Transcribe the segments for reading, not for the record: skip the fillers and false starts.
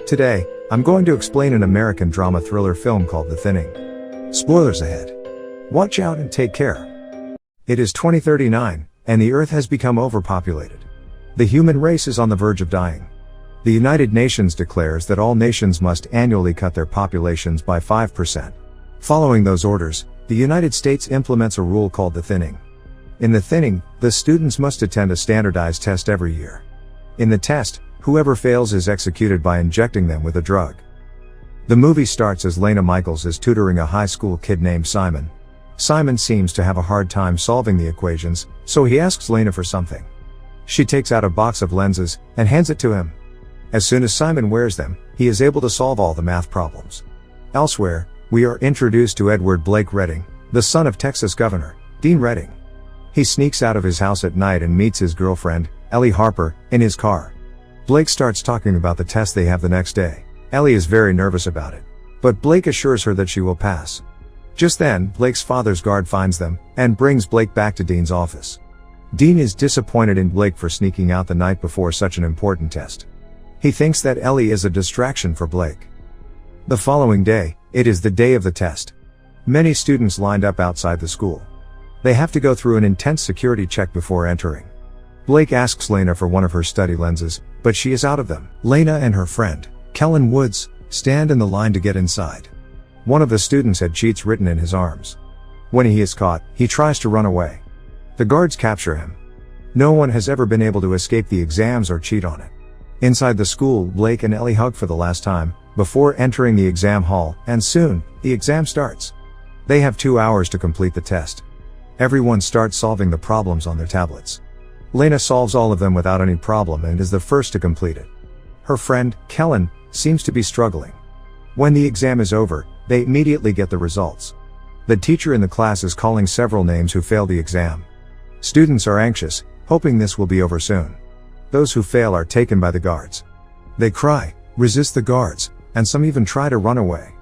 Today, I'm going to explain an American drama thriller film called The Thinning. Spoilers ahead. Watch out and take care. It is 2039, and the Earth has become overpopulated. The human race is on the verge of dying. The United Nations declares that all nations must annually cut their populations by 5%. Following those orders, the United States implements a rule called the thinning. In the thinning, the students must attend a standardized test every year. In the test, whoever fails is executed by injecting them with a drug. The movie starts as Lena Michaels is tutoring a high school kid named Simon. Simon seems to have a hard time solving the equations, so he asks Lena for something. She takes out a box of lenses and hands it to him. As soon as Simon wears them, he is able to solve all the math problems. Elsewhere, we are introduced to Edward Blake Redding, the son of Texas Governor Dean Redding. He sneaks out of his house at night and meets his girlfriend, Ellie Harper, in his car. Blake starts talking about the test they have the next day. Ellie is very nervous about it, but Blake assures her that she will pass. Just then, Blake's father's guard finds them, and brings Blake back to Dean's office. Dean is disappointed in Blake for sneaking out the night before such an important test. He thinks that Ellie is a distraction for Blake. The following day, it is the day of the test. Many students lined up outside the school. They have to go through an intense security check before entering. Blake asks Lena for one of her study lenses, but she is out of them. Lena and her friend, Kellen Woods, stand in the line to get inside. One of the students had cheats written in his arms. When he is caught, he tries to run away. The guards capture him. No one has ever been able to escape the exams or cheat on it. Inside the school, Blake and Ellie hug for the last time, before entering the exam hall, and soon, the exam starts. They have 2 hours to complete the test. Everyone starts solving the problems on their tablets. Lena solves all of them without any problem and is the first to complete it. Her friend, Kellen, seems to be struggling. When the exam is over, they immediately get the results. The teacher in the class is calling several names who failed the exam. Students are anxious, hoping this will be over soon. Those who fail are taken by the guards. They cry, resist the guards, and some even try to run away.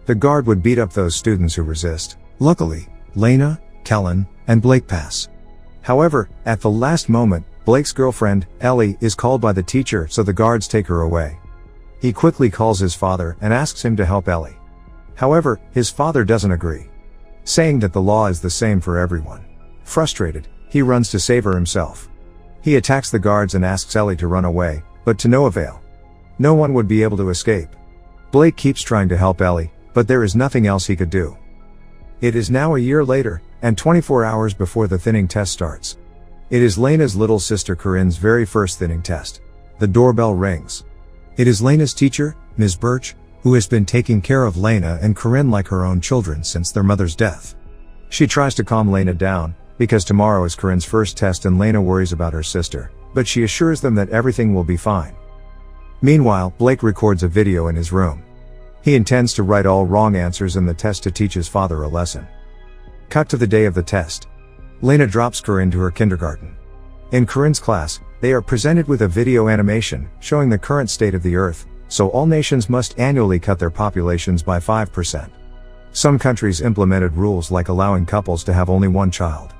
The guard would beat up those students who resist. Luckily, Lena, Kellen, and Blake pass. However, at the last moment, Blake's girlfriend, Ellie, is called by the teacher, so the guards take her away. He quickly calls his father and asks him to help Ellie. However, his father doesn't agree, saying that the law is the same for everyone. Frustrated, he runs to save her himself. He attacks the guards and asks Ellie to run away, but to no avail. No one would be able to escape. Blake keeps trying to help Ellie, but there is nothing else he could do. It is now a year later, and 24 hours before the thinning test starts. It is Lena's little sister Corinne's very first thinning test. The doorbell rings. It is Lena's teacher, Ms. Birch, who has been taking care of Lena and Corinne like her own children since their mother's death. She tries to calm Lena down, because tomorrow is Corinne's first test and Lena worries about her sister, but she assures them that everything will be fine. Meanwhile, Blake records a video in his room. He intends to write all wrong answers in the test to teach his father a lesson. Cut to the day of the test. Lena drops Corinne to her kindergarten. In Corinne's class, they are presented with a video animation showing the current state of the Earth, so all nations must annually cut their populations by 5%. Some countries implemented rules like allowing couples to have only one child,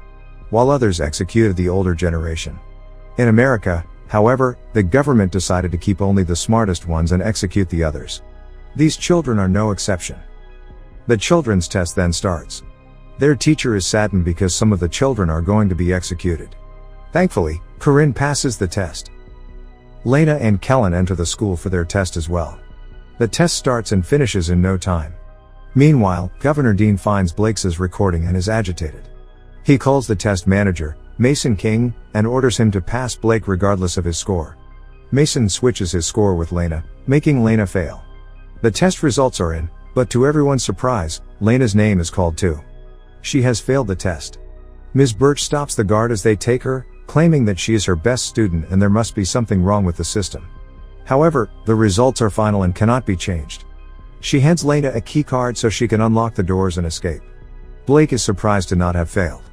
while others executed the older generation. In America, however, the government decided to keep only the smartest ones and execute the others. These children are no exception. The children's test then starts. Their teacher is saddened because some of the children are going to be executed. Thankfully, Corinne passes the test. Lena and Kellen enter the school for their test as well. The test starts and finishes in no time. Meanwhile, Governor Dean finds Blake's recording and is agitated. He calls the test manager, Mason King, and orders him to pass Blake regardless of his score. Mason switches his score with Lena, making Lena fail. The test results are in, but to everyone's surprise, Lena's name is called too. She has failed the test. Ms. Birch stops the guard as they take her, claiming that she is her best student and there must be something wrong with the system. However, the results are final and cannot be changed. She hands Lena a key card so she can unlock the doors and escape. Blake is surprised to not have failed.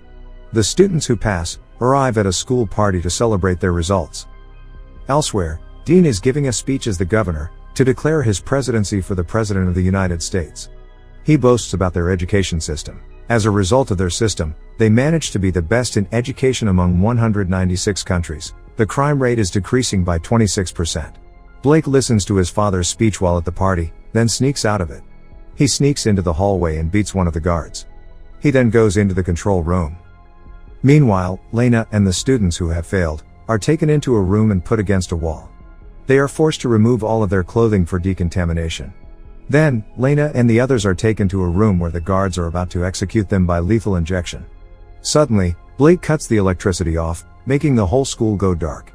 The students who pass arrive at a school party to celebrate their results. Elsewhere, Dean is giving a speech as the governor, to declare his presidency for the President of the United States. He boasts about their education system. As a result of their system, they manage to be the best in education among 196 countries. The crime rate is decreasing by 26%. Blake listens to his father's speech while at the party, then sneaks out of it. He sneaks into the hallway and beats one of the guards. He then goes into the control room. Meanwhile, Lena and the students who have failed are taken into a room and put against a wall. They are forced to remove all of their clothing for decontamination. Then, Lena and the others are taken to a room where the guards are about to execute them by lethal injection. Suddenly, Blake cuts the electricity off, making the whole school go dark.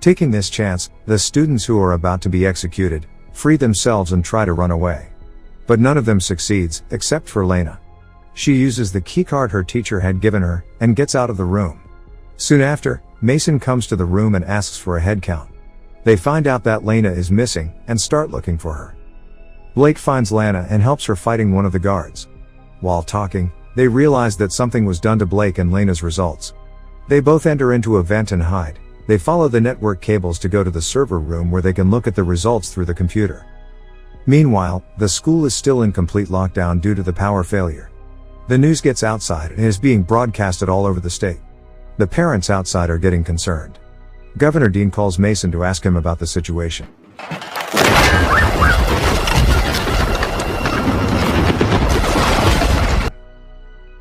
Taking this chance, the students who are about to be executed free themselves and try to run away. But none of them succeeds, except for Lena. She uses the keycard her teacher had given her, and gets out of the room. Soon after, Mason comes to the room and asks for a head count. They find out that Lena is missing, and start looking for her. Blake finds Lena and helps her fighting one of the guards. While talking, they realize that something was done to Blake and Lena's results. They both enter into a vent and hide. They follow the network cables to go to the server room where they can look at the results through the computer. Meanwhile, the school is still in complete lockdown due to the power failure. The news gets outside and is being broadcasted all over the state. The parents outside are getting concerned. Governor Dean calls Mason to ask him about the situation.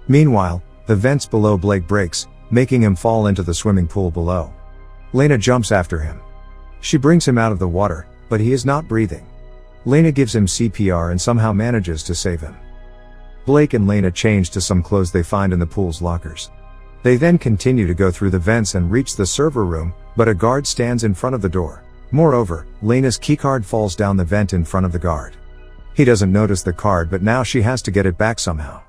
Meanwhile, the vents below Blake breaks, making him fall into the swimming pool below. Lena jumps after him. She brings him out of the water, but he is not breathing. Lena gives him CPR and somehow manages to save him. Blake and Lena change to some clothes they find in the pool's lockers. They then continue to go through the vents and reach the server room, but a guard stands in front of the door. Moreover, Lena's keycard falls down the vent in front of the guard. He doesn't notice the card, but now she has to get it back somehow.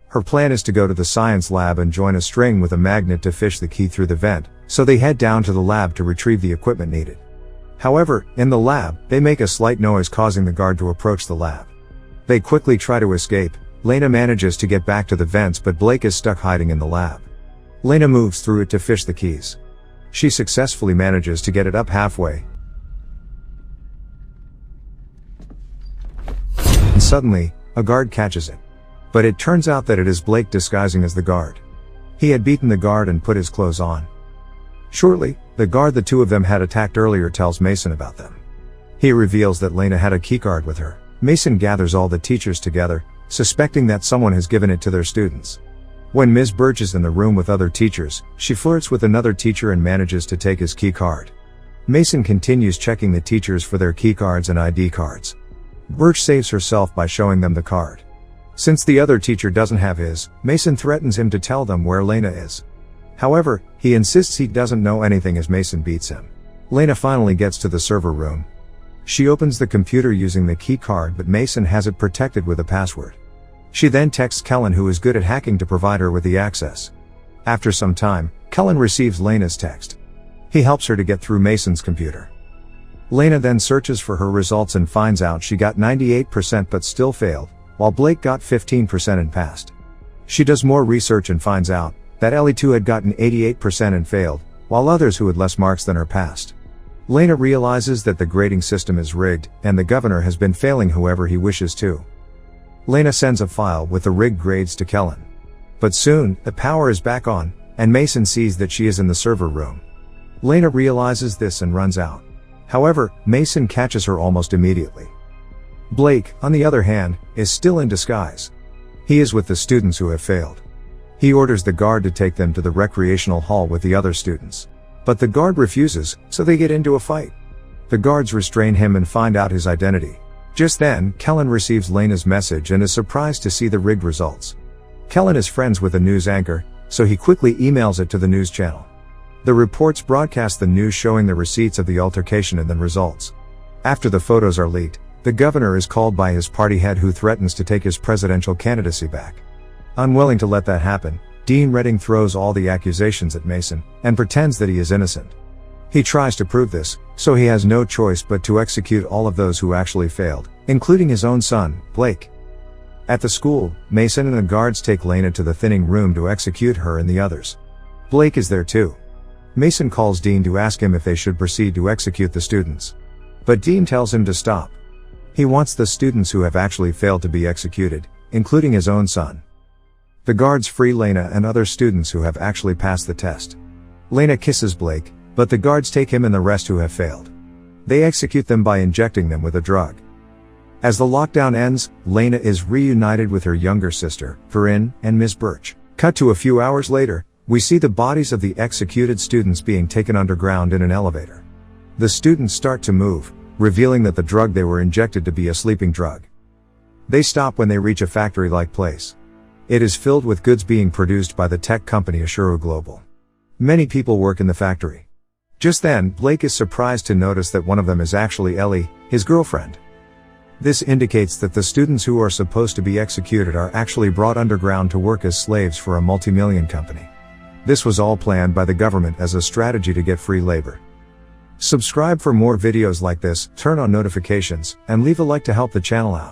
Her plan is to go to the science lab and join a string with a magnet to fish the key through the vent, so they head down to the lab to retrieve the equipment needed. However, in the lab, they make a slight noise causing the guard to approach the lab. They quickly try to escape. Lena manages to get back to the vents, but Blake is stuck hiding in the lab. Lena moves through it to fish the keys. She successfully manages to get it up halfway. And suddenly, a guard catches it. But it turns out that it is Blake disguising as the guard. He had beaten the guard and put his clothes on. Shortly, the guard the two of them had attacked earlier tells Mason about them. He reveals that Lena had a keycard with her. Mason gathers all the teachers together, suspecting that someone has given it to their students. When Ms. Birch is in the room with other teachers, she flirts with another teacher and manages to take his key card. Mason continues checking the teachers for their key cards and ID cards. Birch saves herself by showing them the card. Since the other teacher doesn't have his, Mason threatens him to tell them where Lena is. However, he insists he doesn't know anything as Mason beats him. Lena finally gets to the server room. She opens the computer using the key card, but Mason has it protected with a password. She then texts Kellen, who is good at hacking, to provide her with the access. After some time, Kellen receives Lena's text. He helps her to get through Mason's computer. Lena then searches for her results and finds out she got 98% but still failed, while Blake got 15% and passed. She does more research and finds out that Ellie too had gotten 88% and failed, while others who had less marks than her passed. Lena realizes that the grading system is rigged, and the governor has been failing whoever he wishes to. Lena sends a file with the rigged grades to Kellen. But soon, the power is back on, and Mason sees that she is in the server room. Lena realizes this and runs out. However, Mason catches her almost immediately. Blake, on the other hand, is still in disguise. He is with the students who have failed. He orders the guard to take them to the recreational hall with the other students. But the guard refuses, so they get into a fight. The guards restrain him and find out his identity. Just then, Kellen receives Lena's message and is surprised to see the rigged results. Kellen is friends with a news anchor, so he quickly emails it to the news channel. The reports broadcast the news showing the receipts of the altercation and the results. After the photos are leaked, the governor is called by his party head, who threatens to take his presidential candidacy back. Unwilling to let that happen, Dean Redding throws all the accusations at Mason and pretends that he is innocent. He tries to prove this, so he has no choice but to execute all of those who actually failed, including his own son, Blake. At the school, Mason and the guards take Lena to the thinning room to execute her and the others. Blake is there too. Mason calls Dean to ask him if they should proceed to execute the students. But Dean tells him to stop. He wants the students who have actually failed to be executed, including his own son. The guards free Lena and other students who have actually passed the test. Lena kisses Blake, but the guards take him and the rest who have failed. They execute them by injecting them with a drug. As the lockdown ends, Lena is reunited with her younger sister, Corinne, and Miss Birch. Cut to a few hours later, we see the bodies of the executed students being taken underground in an elevator. The students start to move, revealing that the drug they were injected to be a sleeping drug. They stop when they reach a factory-like place. It is filled with goods being produced by the tech company Ashuru Global. Many people work in the factory. Just then, Blake is surprised to notice that one of them is actually Ellie, his girlfriend. This indicates that the students who are supposed to be executed are actually brought underground to work as slaves for a multi-million company. This was all planned by the government as a strategy to get free labor. Subscribe for more videos like this, turn on notifications, and leave a like to help the channel out.